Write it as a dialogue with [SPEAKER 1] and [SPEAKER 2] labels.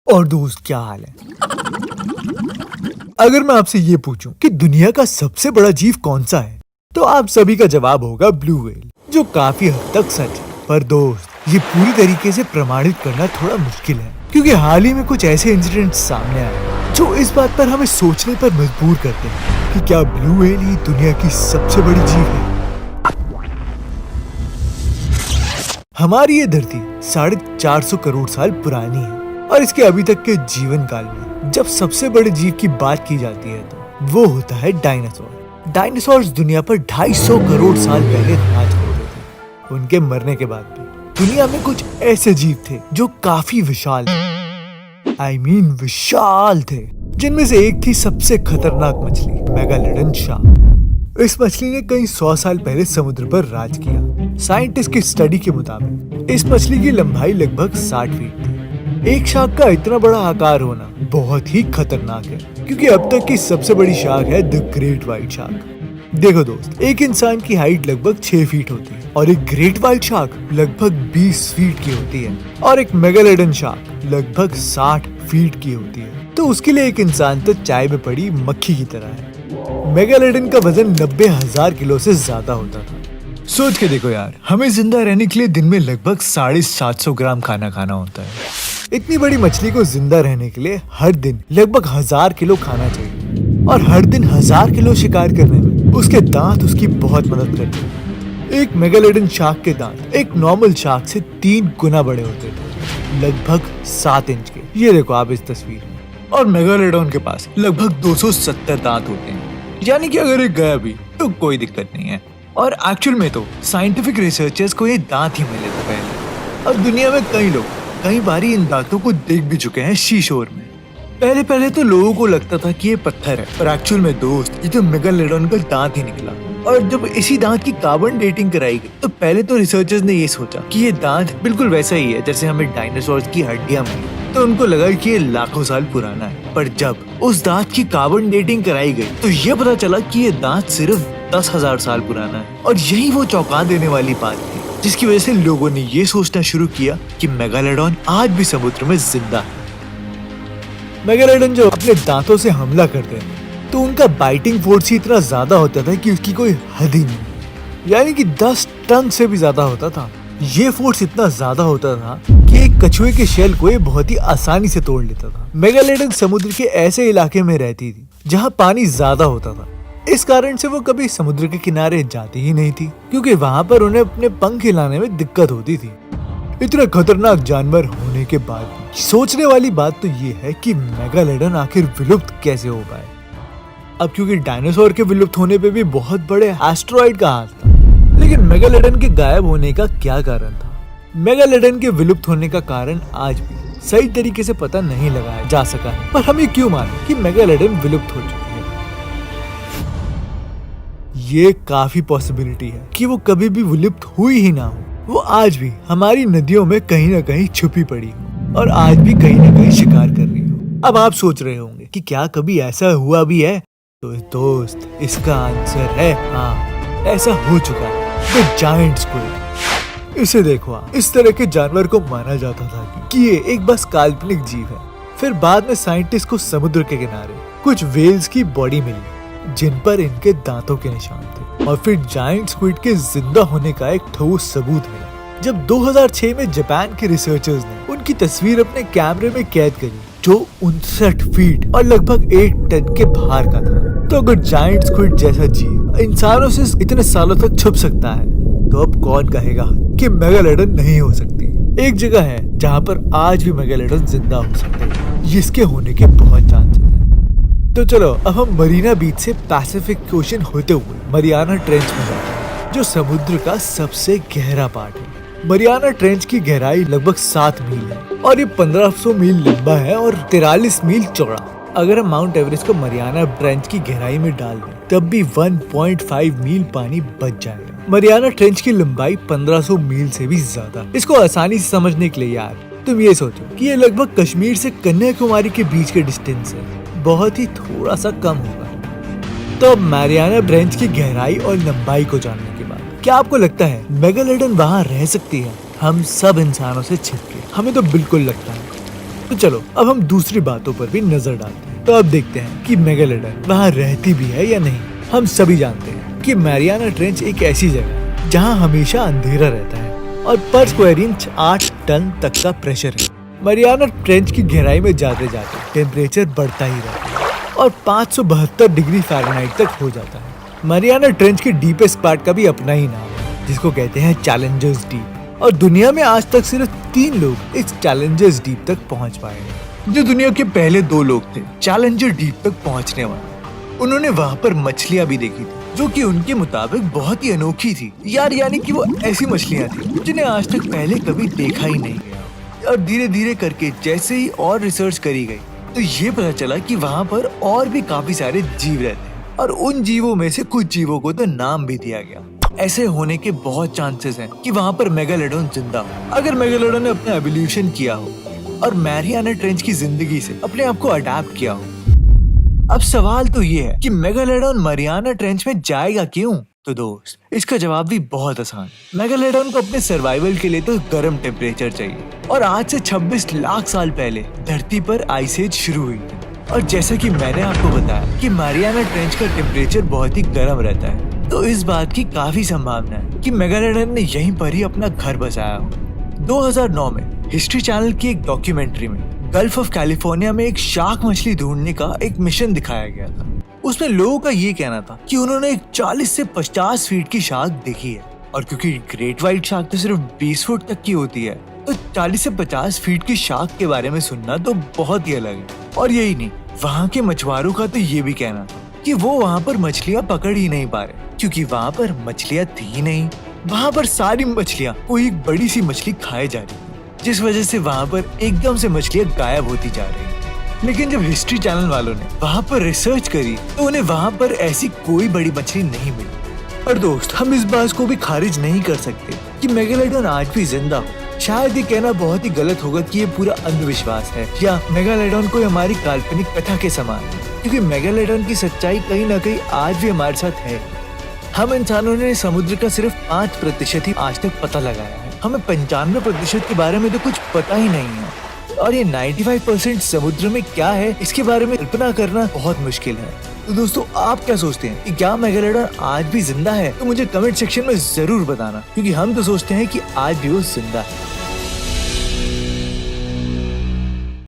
[SPEAKER 1] और दोस्त क्या हाल है? अगर मैं आपसे ये पूछूं कि दुनिया का सबसे बड़ा जीव कौन सा है, तो आप सभी का जवाब होगा ब्लू व्हेल, जो काफी हद तक सच है। पर दोस्त, ये पूरी तरीके से प्रमाणित करना थोड़ा मुश्किल है, क्योंकि हाल ही में कुछ ऐसे इंसिडेंट सामने आए जो इस बात पर हमें सोचने पर मजबूर करते हैं कि क्या ब्लू व्हेल ही दुनिया की सबसे बड़ी जीव है। हमारी ये धरती 450 करोड़ साल पुरानी है, और इसके अभी तक के जीवन काल में जब सबसे बड़े जीव की बात की जाती है तो वो होता है डायनासोर। डायनासोर्स दुनिया पर 250 करोड़ साल पहले राज करते थे। उनके मरने के बाद भी दुनिया में कुछ ऐसे जीव थे जो काफी विशाल विशाल थे, जिनमें से एक थी सबसे खतरनाक मछली, मेगालोडन शार्क। इस मछली ने कई 100 साल पहले समुद्र पर राज किया। साइंटिस्ट की स्टडी के मुताबिक इस मछली की लंबाई लगभग 60 फीट थी। एक शार्क का इतना बड़ा आकार होना बहुत ही खतरनाक है, क्योंकि अब तक की सबसे बड़ी शार्क है द ग्रेट व्हाइट शार्क। देखो दोस्त, एक इंसान की हाइट लगभग 6 फीट होती है और एक ग्रेट व्हाइट शार्क लगभग 20 फीट की होती है, और एक मेगालोडन शार्क लगभग 60 फीट की होती है। तो उसके लिए एक इंसान तो चाय में पड़ी मक्खी की तरह है। मेगालोडन का वजन 90,000 किलो से ज्यादा होता था। सोच के देखो यार, हमें जिंदा रहने के लिए दिन में लगभग 750 ग्राम खाना खाना होता है। इतनी बड़ी मछली को जिंदा रहने के लिए हर दिन लगभग 1000 किलो खाना चाहिए, और हर दिन 1000 किलो शिकार करने में उसके दांत उसकी बहुत मदद करते हैं। एक मेगालोडन शार्क के दांत एक नॉर्मल शार्क से 3 गुना बड़े होते थे, लगभग 7 इंच के। ये देखो आप इस तस्वीर में। और मेगालोडन के पास लगभग 270 दांत होते हैं, यानी कि अगर एक गया भी तो कोई दिक्कत नहीं है। और एक्चुअल में तो साइंटिफिक रिसर्चर्स को ये दांत ही मिले थे पहले, और दुनिया में कई लोग कई बारी इन दांतों को देख भी चुके हैं शीशोर में। पहले तो लोगों को लगता था कि ये पत्थर है, पर एक्चुअल में दोस्त ये तो मेगालोडन का दांत ही निकला। और जब इसी दांत की कार्बन डेटिंग कराई गई, तो पहले तो रिसर्चर्स ने ये सोचा कि ये दांत बिल्कुल वैसा ही है जैसे हमें डायनासोर्स की हड्डियां मिली, तो उनको लगा कि ये लाखों साल पुराना है। पर जब उस दांत की कार्बन डेटिंग कराई गई, तो ये पता चला कि ये दांत सिर्फ 10,000 साल पुराना है। और यही वो चौंका देने वाली बात थी, जिसकी वजह से लोगों ने ये सोचना शुरू किया कि मेगालोडन आज भी समुद्र में जिंदा है। मेगालोडन जो अपने दांतों से हमला करते हैं, तो उनका बाइटिंग फोर्स ही इतना ज्यादा होता था कि उसकी कोई हद ही नहीं, यानी कि 10 टन से भी ज्यादा होता था। ये फोर्स इतना ज्यादा होता था कि एक कछुए के शेल को ये बहुत ही आसानी से तोड़ लेता था। मेगालोडन समुद्र के ऐसे इलाके में रहती थी जहाँ पानी ज्यादा होता था। इस कारण से वो कभी समुद्र के किनारे जाती ही नहीं थी, क्योंकि वहाँ पर उन्हें अपने पंख हिलाने में दिक्कत होती थी। इतना खतरनाक जानवर होने के बाद सोचने वाली बात तो ये है कि मेगालोडन आखिर विलुप्त कैसे हो पाए। अब क्योंकि डायनासोर के विलुप्त होने पे भी बहुत बड़े एस्टेरॉइड का हाथ था, लेकिन मेगालोडन के गायब होने का क्या कारण था? मेगालोडन के विलुप्त होने का कारण आज भी सही तरीके से पता नहीं लगाया जा सका है। पर हम ये क्यों माने कि मेगालोडन विलुप्त हो चुकी है? ये काफी पॉसिबिलिटी है कि वो कभी भी विलुप्त हुई ही ना हो। वो आज भी हमारी नदियों में कहीं ना कहीं छुपी पड़ी हो, और आज भी कहीं ना कहीं शिकार कर रही हो। अब आप सोच रहे होंगे कि क्या कभी ऐसा हुआ भी है? तो दोस्त, इसका आंसर है हाँ, ऐसा हो चुका है। The giant squid. इसे देखो आप, इस तरह के जानवर को माना जाता था कि ये एक बस काल्पनिक जीव है। फिर बाद में साइंटिस्ट को समुद्र के किनारे कुछ व्हेल्स की बॉडी मिली जिन पर इनके दांतों के निशान थे, और फिर जायंट स्क्विड के जिंदा होने का एक ठोस सबूत मिला जब 2006 में जापान के रिसर्चर्स ने उनकी तस्वीर अपने कैमरे में कैद करी, जो 59 फीट और लगभग 1 टन के भार का था। तो अगर जायंट स्क्विड जैसा जीव इंसानों से इतने सालों तक छुप सकता है, तो अब कौन कहेगा कि मेगालोडन नहीं हो सकती? एक जगह है जहाँ पर आज भी मेगालोडन जिंदा हो सकते हैं, जिसके होने के बहुत चांसेस हैं। तो चलो अब हम मरीना बीच से पैसिफिक ओशन होते हुए मरियाना ट्रेंच में जाते हैं, जो समुद्र का सबसे गहरा पार्ट है। मरियाना ट्रेंच की गहराई लगभग 7 मील है, और ये 1500 मील लंबा है और 43 मील चौड़ा। अगर हम माउंट एवरेस्ट को मरियाना ट्रेंच की गहराई में डाल दें, तब भी 1.5 मील पानी बच जाएगा। मरियाना ट्रेंच की लंबाई 1500 मील से भी ज्यादा। इसको आसानी से समझने के लिए यार तुम ये सोचो कि ये लगभग कश्मीर से कन्याकुमारी के बीच के डिस्टेंस है, बहुत ही थोड़ा सा कम होगा। तो अब मरियाना ट्रेंच की गहराई और लंबाई को जानने के बाद क्या आपको लगता है मेगालोडन वहाँ रह सकती है हम सब इंसानों से छिपके? हमें तो बिल्कुल लगता है तो चलो अब हम दूसरी बातों पर भी नजर डालते हैं। तो अब देखते हैं कि मेगालोडन वहाँ रहती भी है या नहीं। हम सभी जानते हैं कि मैरियाना ट्रेंच एक ऐसी जगह है जहाँ हमेशा अंधेरा रहता है और पर स्क्वायर इंच 8 टन तक का प्रेशर है। मैरियाना ट्रेंच की गहराई में जाते जाते टेम्परेचर बढ़ता ही रहता है और 572 डिग्री फ़ारेनहाइट तक हो जाता है। मैरियाना ट्रेंच के डीपेस्ट पार्ट का भी अपना ही नाम है, जिसको कहते हैं चैलेंजर्स डीप। और दुनिया में आज तक सिर्फ 3 लोग इस चैलेंजर्स डीप तक पहुंच पाए हैं, जो दुनिया के पहले 2 लोग थे चैलेंजर डीप तक पहुंचने वाले। उन्होंने वहाँ पर मछलियाँ भी देखी थी जो कि उनके मुताबिक बहुत ही अनोखी थी यार, यानी कि वो ऐसी मछलियाँ थी जिन्हें आज तक पहले कभी देखा ही नहीं गया। और धीरे धीरे करके जैसे ही और रिसर्च करी गई तो ये पता चला कि वहाँ पर और भी काफी सारे जीव रहते हैं और उन जीवों में से कुछ जीवों को तो नाम भी दिया गया। ऐसे होने के बहुत चांसेस हैं कि वहाँ पर मेगालोडन जिंदा हो, अगर मेगालोडन ने अपना एवोल्यूशन किया हो और मैरियाना ट्रेंच की जिंदगी से अपने आप को अडैप्ट किया हो। अब सवाल तो ये है कि मेगालोडन मैरियाना ट्रेंच में जाएगा क्यों? तो दोस्त, इसका जवाब भी बहुत आसान। मेगालोडन को अपने सर्वाइवल के लिए तो गर्म टेम्परेचर चाहिए और आज से 26 लाख साल पहले धरती पर आइस एज शुरू हुई थी। और जैसा कि मैंने आपको बताया कि मैरियाना ट्रेंच का टेम्परेचर बहुत ही गर्म रहता है, तो इस बात की काफी संभावना है कि मेगालोडन ने यहीं पर ही अपना घर बसाया हो। 2009 में हिस्ट्री चैनल की एक डॉक्यूमेंट्री में गल्फ ऑफ कैलिफोर्निया में एक शार्क मछली ढूंढने का एक मिशन दिखाया गया था। उसमें लोगों का ये कहना था कि उन्होंने एक 40 से 50 फीट की शार्क देखी है, और क्योंकि ग्रेट व्हाइट शार्क तो सिर्फ 20 फुट तक की होती है, तो 40 से 50 फीट की शार्क के बारे में सुनना तो बहुत ही अलग है। और यही नहीं, वहाँ के मछुआरों का तो ये भी कहना था कि वो वहाँ पर मछलियाँ पकड़ ही नहीं पा रहे, क्योंकि वहाँ पर मछलियाँ थी नहीं। वहाँ पर सारी मछलियाँ कोई एक बड़ी सी मछली खाए जा रही, जिस वजह से वहाँ पर एकदम से मछलियाँ गायब होती जा रही। लेकिन जब हिस्ट्री चैनल वालों ने वहाँ पर रिसर्च करी तो उन्हें वहाँ पर ऐसी कोई बड़ी मछली नहीं मिली। और दोस्त, हम इस बात को भी खारिज नहीं कर सकते कि मेगालोडन आज भी जिंदा हो। शायद ये कहना बहुत ही गलत होगा कि ये पूरा अंधविश्वास है या मेगालोडन कोई हमारी काल्पनिक कथा के समान है, क्योंकि मेगालोडन की सच्चाई कहीं न कहीं आज भी हमारे साथ है। हम इंसानों ने समुद्र का सिर्फ 5% ही आज तक पता लगाया है। हमें 95% के बारे में तो कुछ पता ही नहीं है, और ये 95% समुद्र में क्या है इसके बारे में कल्पना करना बहुत मुश्किल है। तो दोस्तों, आप क्या सोचते हैं कि क्या मेगालोडन आज भी जिंदा है? तो मुझे कमेंट सेक्शन में जरूर बताना, क्योंकि हम तो सोचते हैं कि आज भी वो जिंदा है।